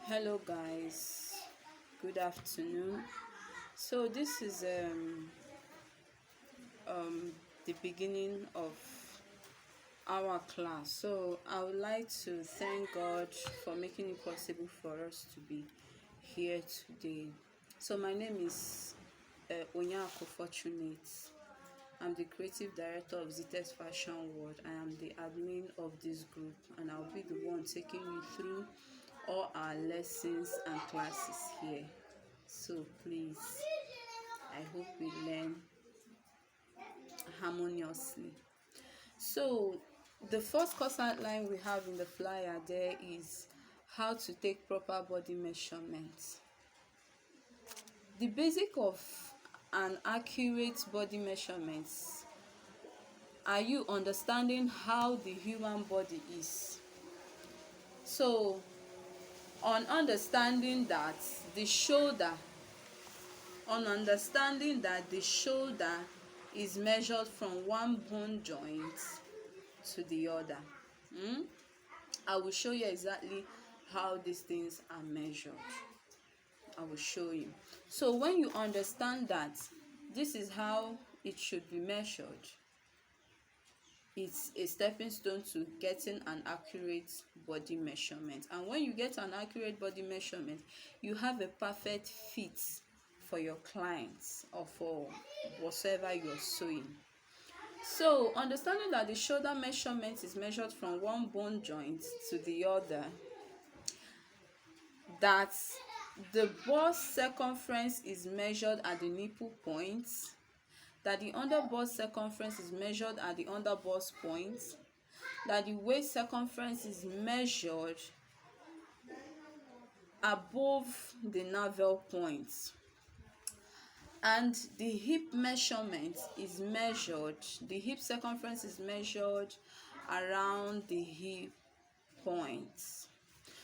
Hello guys, good afternoon. So this is the beginning of our class. So I would like to thank God for making it possible for us to be here today. So my name is Onyako Fortunate. I'm the creative director of Zites Fashion World. I am the admin of this group, and I'll be the one taking you through all our lessons and classes here. So please, I hope we learn harmoniously. So the first course outline we have in the flyer there is how to take proper body measurements. The basic of an accurate body measurements are you understanding how the human body is. So on understanding that the shoulder is measured from one bone joint to the other. I will show you exactly how these things are measured. I will show you. So when you understand that this is how it should be measured, it's a stepping stone to getting an accurate body measurement. And when you get an accurate body measurement, you have a perfect fit for your clients or for whatever you're sewing. So understanding that the shoulder measurement is measured from one bone joint to the other, that the bust circumference is measured at the nipple point, that the under bust circumference is measured at the under bust point, that the waist circumference is measured above the navel point, and the hip measurement is measured, the hip circumference is measured around the hip point.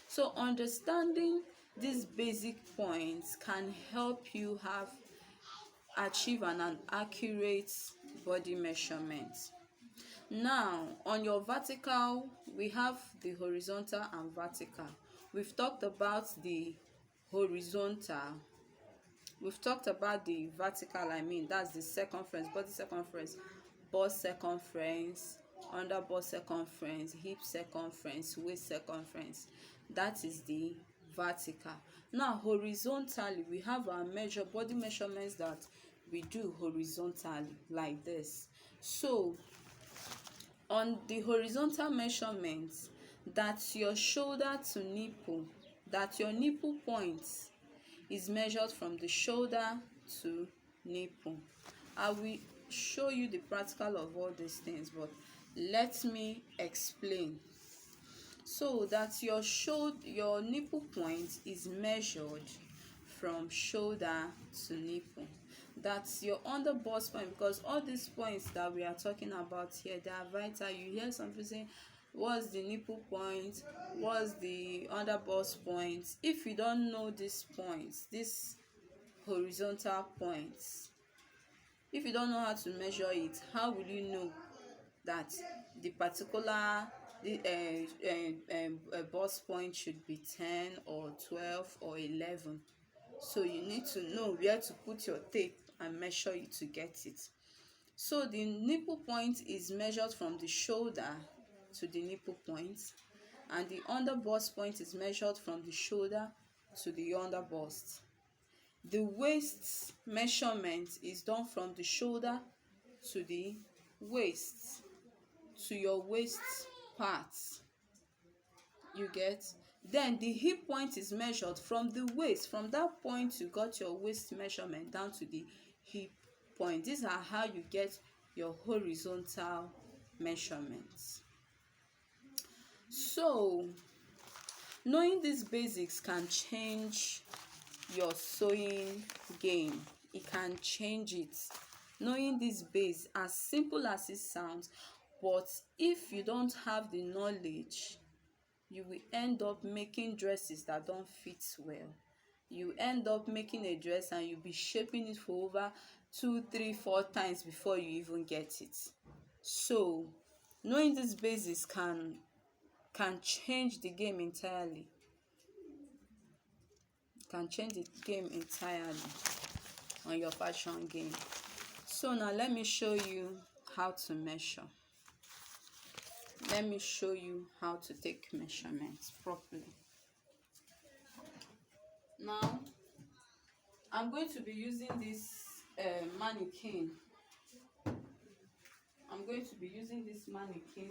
So understanding these basic points can help you achieve an accurate body measurement. Now on your vertical, we have the horizontal and vertical. We've talked about the horizontal. We've talked about the vertical, that's the circumference, body circumference, bust circumference, under bust circumference, hip circumference, waist circumference. That is the vertical. Now horizontally, we have our body measurements that we do horizontally like this. So on the horizontal measurements, that's your shoulder to nipple, that your nipple point is measured from the shoulder to nipple. I will show you the practical of all these things, but let me explain. So that your nipple point is measured from shoulder to nipple. That's your under bust point, because all these points that we are talking about here, they are vital. You hear some people saying, what's the nipple point, what's the under bust point? If you don't know these points, these horizontal points, if you don't know how to measure it, how will you know that the particular bust point should be 10 or 12 or 11? So you need to know where to put your tape and measure it to get it. So the nipple point is measured from the shoulder to the nipple point, and the under bust point is measured from the shoulder to the under bust. The waist measurement is done from the shoulder to the waist, to your waist part. You get? Then the hip point is measured from the waist. From that point you got your waist measurement down to the hip point. These are how you get your horizontal measurements. So knowing these basics can change your sewing game. It can change it. Knowing this base, as simple as it sounds, but if you don't have the knowledge, you will end up making dresses that don't fit well. You end up making a dress and you'll be shaping it for over 2, 3, 4 times before you even get it. So knowing these basics can change the game entirely. can change the game entirely on your fashion game. So now let me show you how to measure. Let me show you how to take measurements properly. Now I'm going to be using this mannequin. I'm going to be using this mannequin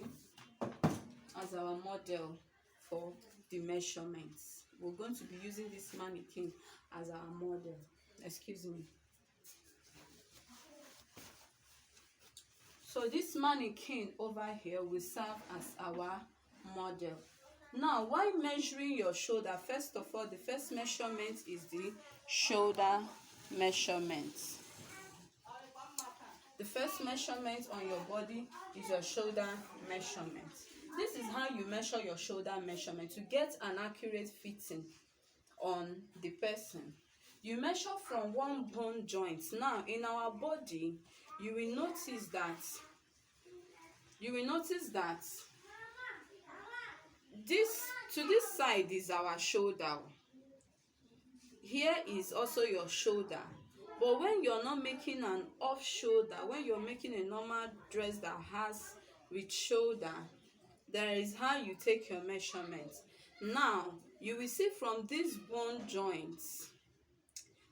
as our model for the measurements. We're going to be using this mannequin as our model. Excuse me. So this mannequin over here will serve as our model. Now, while measuring your shoulder, first of all, the first measurement is the shoulder measurement. The first measurement on your body is your shoulder measurement. This is how you measure your shoulder measurement to get an accurate fitting on the person. You measure from one bone joint. Now, in our body, you will notice that this side is our shoulder. Here is also your shoulder. But when you're not making an off shoulder, when you're making a normal dress that has with shoulder, there is how you take your measurement. Now, you will see from these bone joints,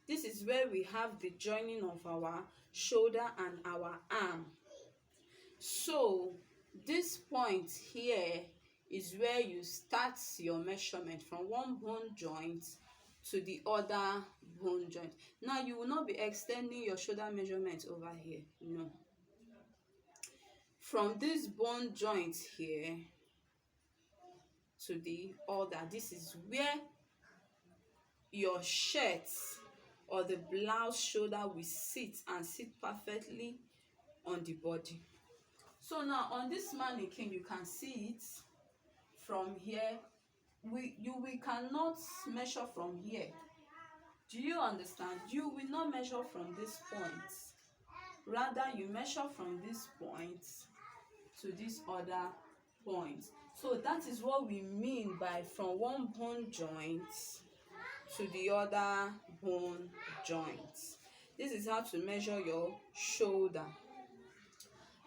this is where we have the joining of our shoulder and our arm. So, this point here is where you start your measurement from one bone joint to the other bone joint. Now, you will not be extending your shoulder measurement over here. No. From this bone joint here to the other, this is where your shirt or the blouse shoulder will sit and sit perfectly on the body. So now on this mannequin, you can see it from here. We cannot measure from here. Do you understand? You will not measure from this point. Rather, you measure from this point to this other point. So that is what we mean by from one bone joint to the other bone joint. This is how to measure your shoulder.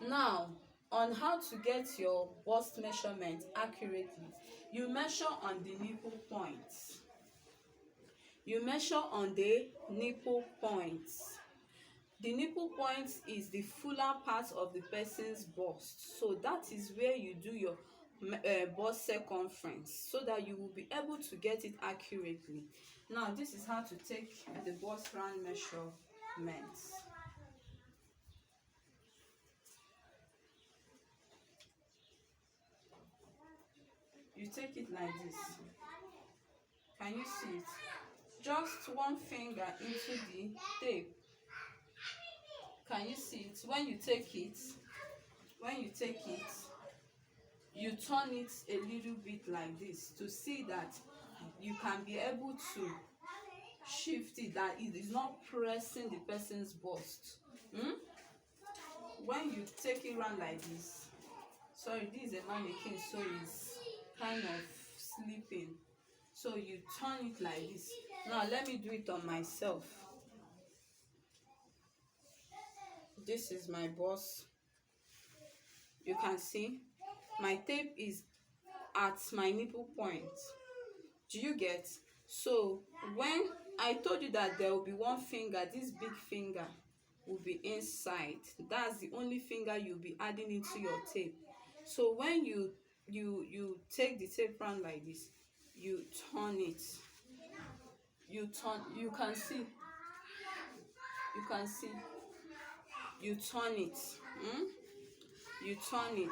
Now, on how to get your bust measurement accurately, you measure on the nipple points. You measure on the nipple points. The nipple points is the fuller part of the person's bust. So that is where you do your bust circumference so that you will be able to get it accurately. Now, this is how to take the bust round measurements. You take it like this. Can you see it? Just one finger into the tape. Can you see it? When you take it, you turn it a little bit like this to see that you can be able to shift it, that it is not pressing the person's bust. When you take it around like this, sorry, this is a mannequin, so it's kind of sleeping. So you turn it like this. Now let me do it on myself. This is my bust. You can see my tape is at my nipple point. Do you get? So when I told you that there will be one finger, this big finger will be inside. That's the only finger you'll be adding into your tape. So when you take the tape round like this, you turn it. You can see. You turn it. You turn it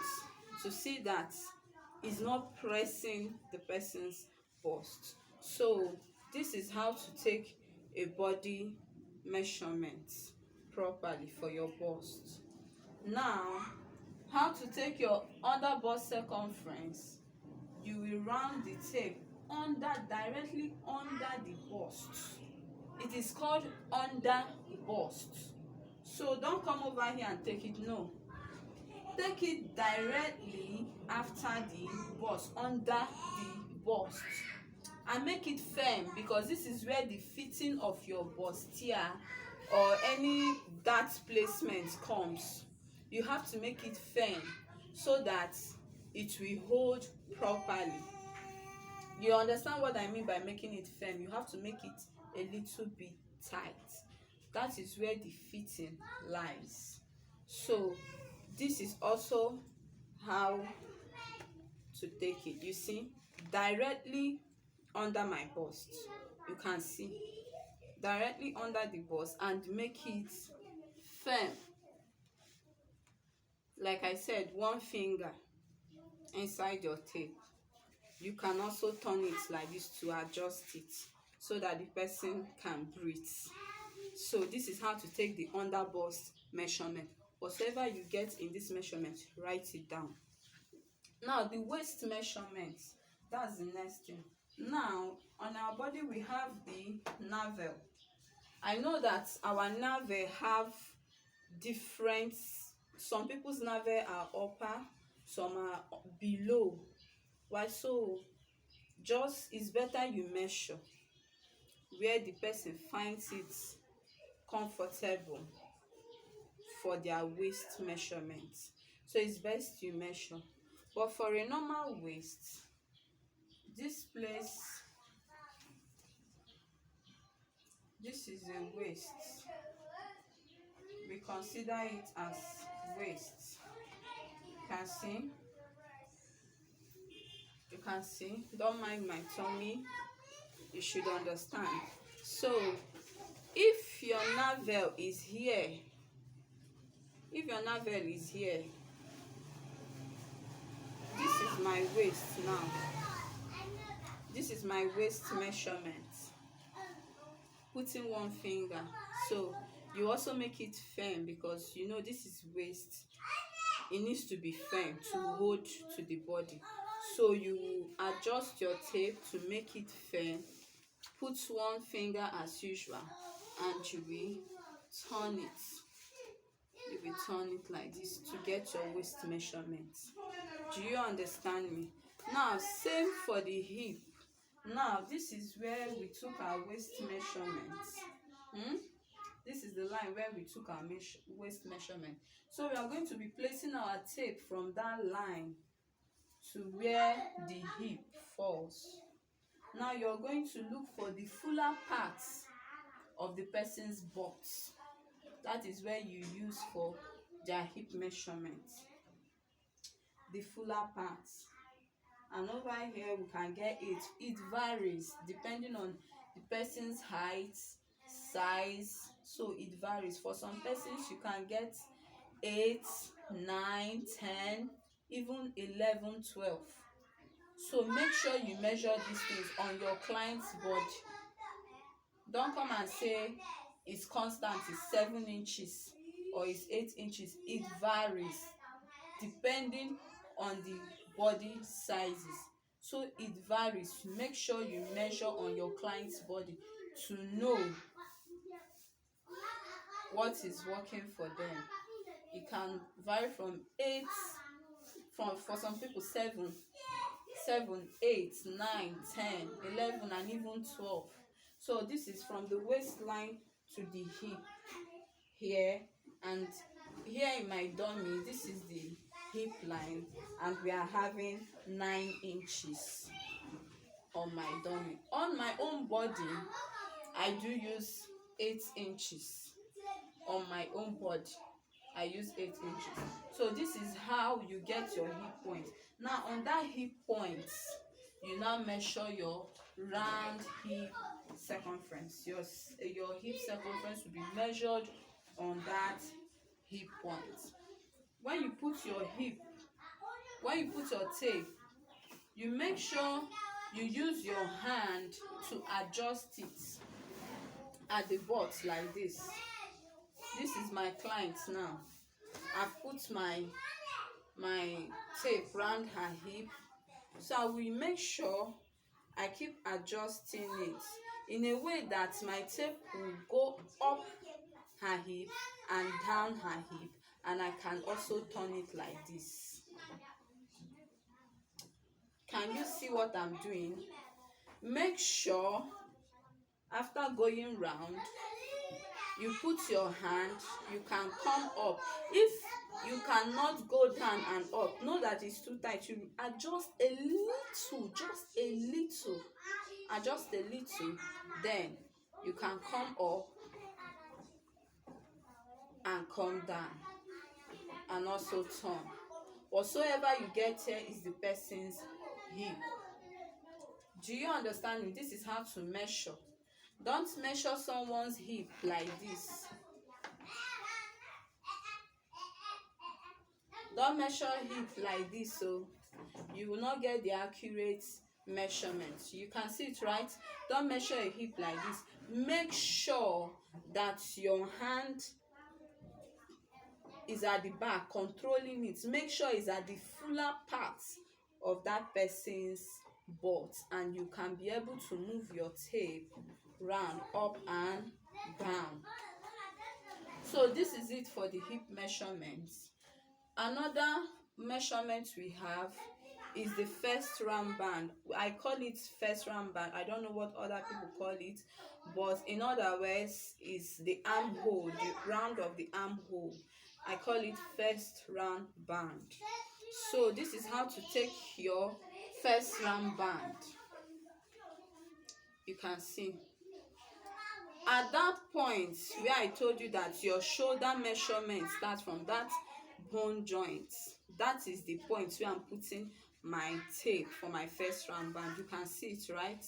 to see that it's not pressing the person's bust. So this is how to take a body measurement properly for your bust. Now, how to take your under bust circumference. You will round the tape directly under the bust. It is called under bust. So don't come over here and take it. No. Take it directly after the bust, under the bust. and make it firm, because this is where the fitting of your bustier or any dart placement comes. You have to make it firm so that it will hold properly. You understand what I mean by making it firm? You have to make it a little bit tight. That is where the fitting lies. So this is also how to take it. You see, directly under my bust, you can see directly under the bust, and make it firm. Like I said, one finger inside your tape. You can also turn it like this to adjust it so that the person can breathe. So this is how to take the under bust measurement. Whatever you get in this measurement, write it down. Now the waist measurement, that's the next thing. Now on our body we have the navel. I know that our navel have different, some people's navel are upper, some are below. Why? So just, it's better you measure where the person finds it comfortable for their waist measurement. So it's best you measure. But for a normal waist, this place, this is a waist. We consider it as waist. You can see, don't mind my tummy, you should understand. So if your navel is here, this is my waist now. This is my waist measurement. Putting one finger. So you also make it firm, because you know this is waist. It needs to be firm to hold to the body. So you adjust your tape to make it firm. Put one finger as usual, and you will turn it. You will turn it like this to get your waist measurement. Do you understand me? Now same for the hip. Now this is where we took our waist measurements. This is the line where we took our waist measurement. So we are going to be placing our tape from that line to where the hip falls. Now you're going to look for the fuller parts of the person's butt. That is where you use for their hip measurement. The fuller parts. And over here we can get it varies depending on the person's height, size. So it varies. For some persons you can get 8, 9, 10, even 11, 12. So make sure you measure these things on your client's body. Don't come and say it's constant, it's 7 inches or it's 8 inches. It varies depending on the body sizes. So it varies. Make sure you measure on your client's body to know what is working for them. It can vary from 8, for some people 7, 8, 9, 10, 11, and even 12. So this is from the waistline to the hip here, and here in my dummy, this is the hip line, and we are having 9 inches on my dummy. On my own body, I do use 8 inches. On my own body, I use 8 inches. So this is how you get your hip point. Now on that hip point, you now measure your round hip circumference. Your hip circumference will be measured on that hip point. When you put your tape, you make sure you use your hand to adjust it at the butt like this. This is my client now. I've put my tape round her hip, so I will make sure I keep adjusting it in a way that my tape will go up her hip and down her hip, and I can also turn it like this. Can you see what I'm doing? Make sure after going round, you put your hand, you can come up. If you cannot go down and up, know that it's too tight, you adjust a little, just a little, adjust a little, then you can come up and come down, and also turn. Whatsoever you get here is the person's hip. Do you understand me? This is how to measure. Don't measure someone's hip like this. Don't measure hip like this, so you will not get the accurate measurement. You can see it, right? Don't measure a hip like this. Make sure that your hand is at the back, controlling it. Make sure it's at the fuller part of that person's butt, and you can be able to move your tape round, up and down. So this is it for the hip measurements. Another measurement we have is the first round band. I call it first round band. I don't know what other people call it, but in other words, is the armhole, the round of the armhole. I call it first round band. So this is how to take your first round band. You can see at that point where I told you that your shoulder measurement starts from that bone joint. That is the point where I'm putting my tape for my first round band. You can see it, right?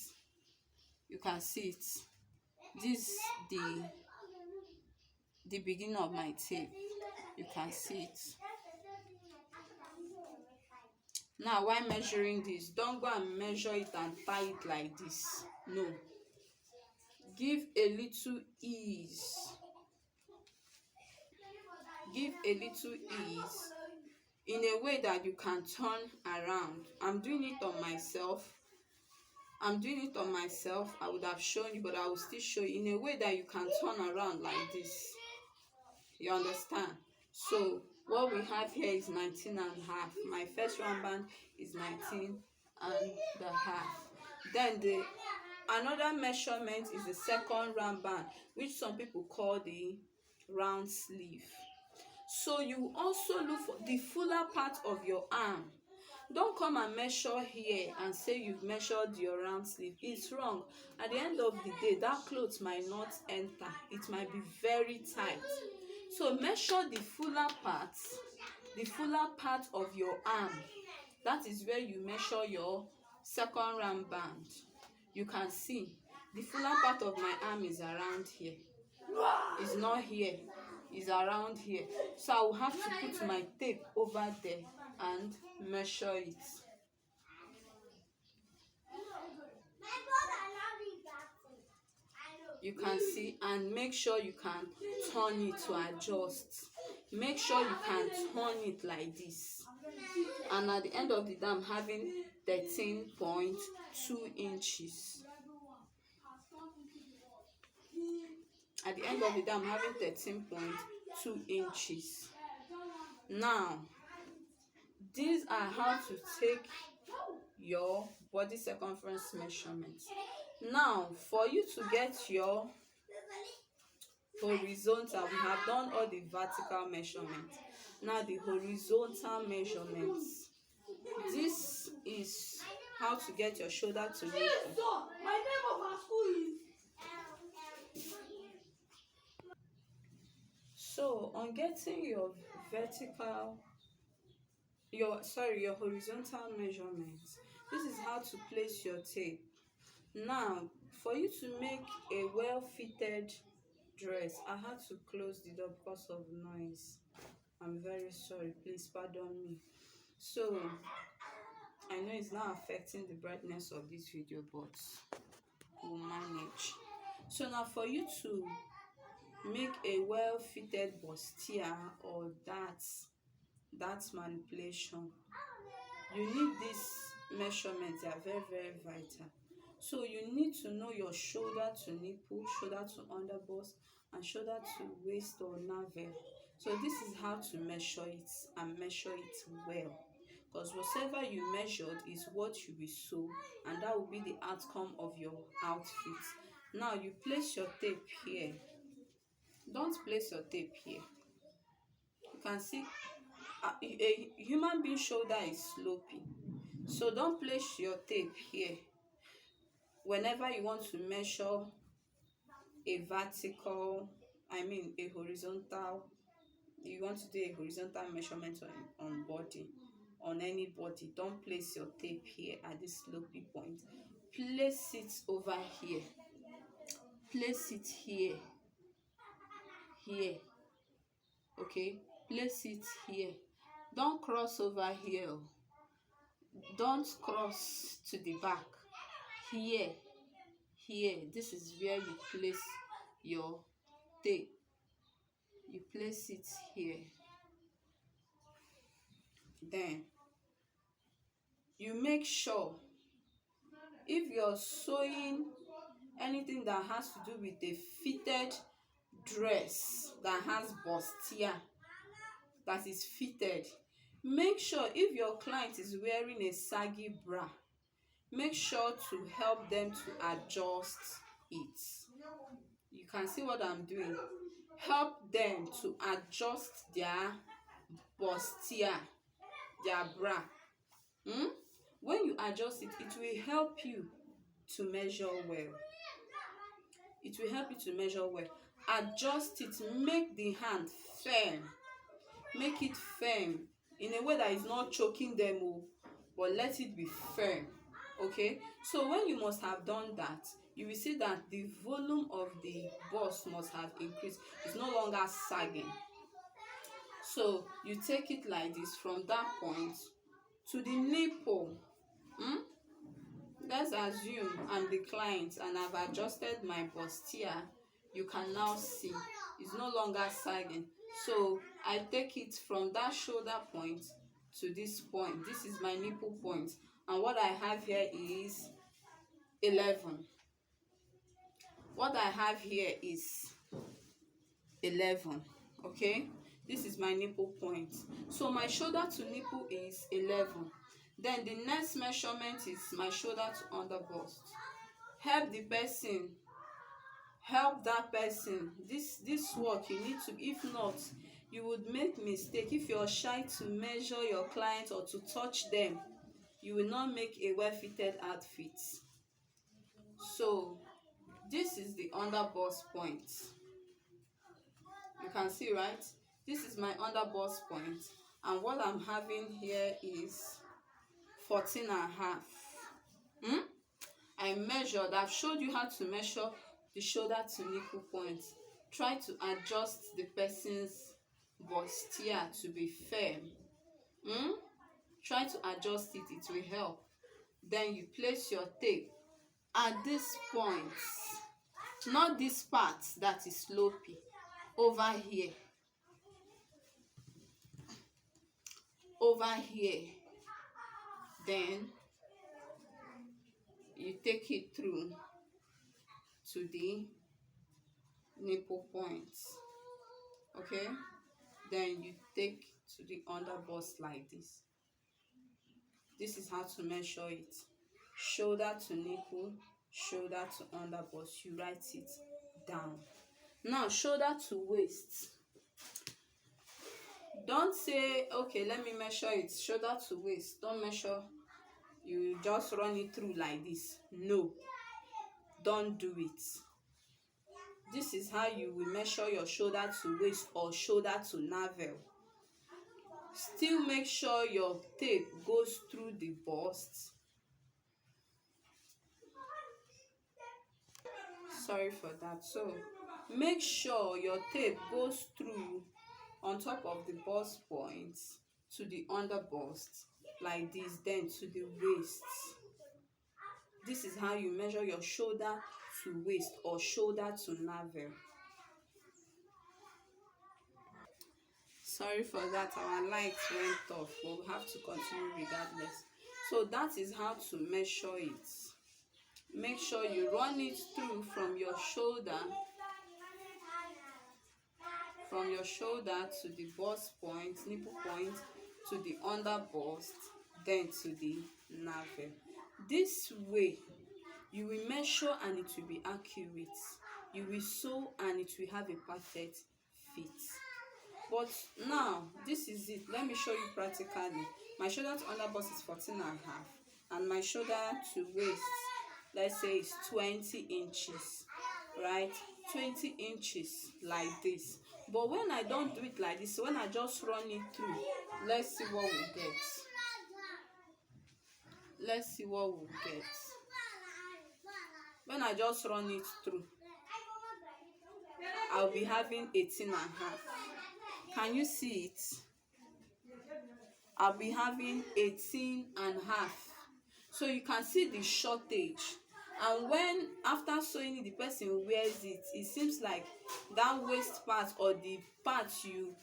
You can see it. This is the beginning of my tape. You can see it. Now, while measuring this, don't go and measure it and tie it like this. No. Give a little ease. Give a little ease in a way that you can turn around. I'm doing it on myself. I would have shown you, but I will still show you in a way that you can turn around like this. You understand? So what we have here is 19 and a half. My first round band is 19 and a half. Then another measurement is the second round band, which some people call the round sleeve. So you also look for the fuller part of your arm. Don't come and measure here and say you've measured your round sleeve. It's wrong. At the end of the day, that clothes might not enter. It might be very tight. So measure the fuller part of your arm. That is where you measure your second round band. You can see the fuller part of my arm is around here. It's not here. It's around here. So I will have to put my tape over there and measure it. You can see, and make sure you can turn it to adjust. Make sure you can turn it like this. And at the end of the day, I'm having 13.2 inches. At the end of the day, I'm having 13.2 inches. Now, these are how to take your body circumference measurements. Now, for you to get your horizontal, we have done all the vertical measurements. Now, the horizontal measurements. This is how to get your shoulder to nipple. My name of our school is. So, on getting your horizontal measurements, this is how to place your tape. Now, for you to make a well-fitted dress, I had to close the door because of noise. I'm very sorry, please pardon me. So I know it's not affecting the brightness of this video, but we'll manage. So now, for you to make a well-fitted bustier or that manipulation, you need these measurements. They are very, very vital. So you need to know your shoulder to nipple, shoulder to underbust, and shoulder to waist or navel. So this is how to measure it, and measure it well. because whatever you measured is what you will sew, and that will be the outcome of your outfit. Now you place your tape here. Don't place your tape here. You can see a human being shoulder is sloping, so don't place your tape here. Whenever you want to measure a vertical, a horizontal, you want to do a horizontal measurement on body, on any body, don't place your tape here at this sloping point. Place it over here. Place it here. Okay, place it here. Don't cross over here. Don't cross to the back. Here, this is where you place your tape. You place it here. Then you make sure, if you're sewing anything that has to do with a fitted dress that has bustier, that is fitted, make sure, if your client is wearing a saggy bra, make sure to help them to adjust it. You can see what I'm doing. Help them to adjust their bustier, their bra. When you adjust it, it will help you to measure well. It will help you to measure well. Adjust it. Make the hand firm. Make it firm in a way that is not choking them, but let it be firm. Okay, so when you must have done that, you will see that the volume of the bust must have increased. It's no longer sagging. So you take it like this from that point to the nipple. Let's assume I'm the client and I've adjusted my bustier. You can now see it's no longer sagging. So I take it from that shoulder point to this point. This is my nipple point, and what I have here is 11. What I have here is 11. Okay, this is my nipple point. So my shoulder to nipple is 11. Then the next measurement is my shoulder to under bust. Help the person, help that person. This work you need to, if not, you would make mistake. If you're shy to measure your client or to touch them, you will not make a well-fitted outfit. So this is the under bust point. You can see, right? This is my under bust point, and what I'm having here is 14 and a half. I measured. I've showed you how to measure the shoulder to nipple point. Try to adjust the person's bustier to be firm. Try to adjust it. It will help. Then you place your tape at this point, not this part that is slopey, over here. Then you take it through to the nipple point. Okay, then you take to the under bust like this. This is how to measure it. Shoulder to nipple, shoulder to under bust. You write it down. Now shoulder to waist. Don't say, okay, let me measure it. Shoulder to waist. Don't measure, you just run it through like this. No, don't do it. This is how you will measure your shoulder to waist or shoulder to navel. Still make sure your tape goes through the bust. Sorry for that. So make sure your tape goes through on top of the bust point to the under bust like this, then to the waist. This is how you measure your shoulder to waist or shoulder to navel. Sorry for that, our light went off, but we have to continue regardless. So that is how to measure it. Make sure you run it through from your shoulder to the bust point, nipple point, to the under bust, then to the navel. This way you will measure and it will be accurate. You will sew and it will have a perfect fit. But now this is it. Let me show you practically. My shoulder to under bust is 14.5, and my shoulder to waist, let's say, is 20 inches, right? 20 inches like this. But when I don't do it like this, when I just run it through, let's see what we get. Let's see what we'll get. When I just run it through, I'll be having 18.5. Can you see it? I'll be having 18.5. So you can see the shortage. And when after sewing it, the person wears it, it seems like that waist part or the part you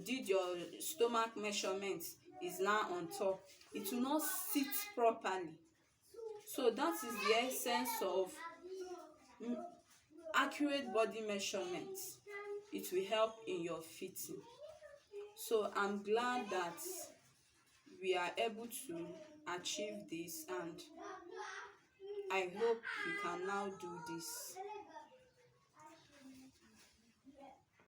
did your stomach measurement is now on top. It will not sit properly. So that is the essence of accurate body measurement. It will help in your fitting. So I'm glad that we are able to achieve this, and I hope you can now do this.